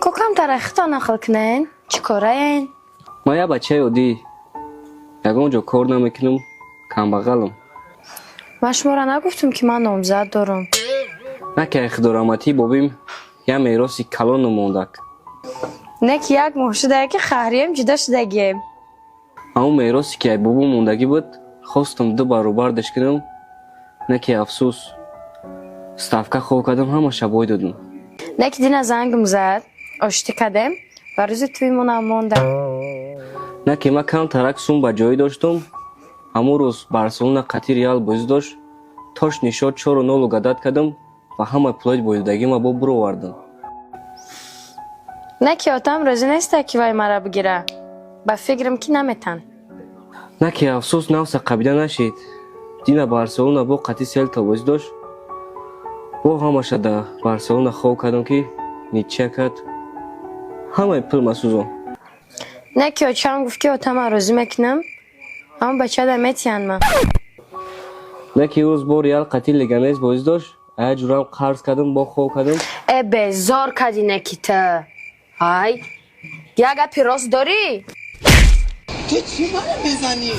کوکم тарخیتان نخل کنین؟ چی کاره این؟ ما یا بچه عادی یگان جا کار نمیکنم کم بغلم. من شما را نگفتم که من نامزد دارم. نه که اخدارامتی بابیم یا میراسی کلان نموندک. نه که یک ماه شده که خهریم جدا شدگیم. اما میراسی که بابو موندگی بود خواستم دو برابردش کنم. نه که افسوس ستافکه خواه کردم همه شبای دادم. نه که دینا زنگم زد آشتی کردم و روز توی منم مانده. نه که من کم ترک سوم با جایی داشتم. همون روز بارسلونا قطعی ریال باز داشت. تاش نشاد 4-0 گدت کردم و همه پلای بایدگی ما با برو وردم. نه که آتم روزی نیسته که وای مرا بگیره. با فکرم که نمیتن. نه که افسوس نفس قبیده نشید. دینا بارسلونا با قطعی سلتا باز داشت. با همه شده بارسلونا خواه کردم که نیچه کرد. همه پل مسوزم. نه که آچم گفت که آتم روزی میکنم. اما بچه دمیتین من. نه که روز با ریال قطعی لگانیز باز داشت. اگه جورم قرض کردم با خواه کردم. بزار کردی نکیته. های یک اپی راست داری؟ تو چی منو میزنی؟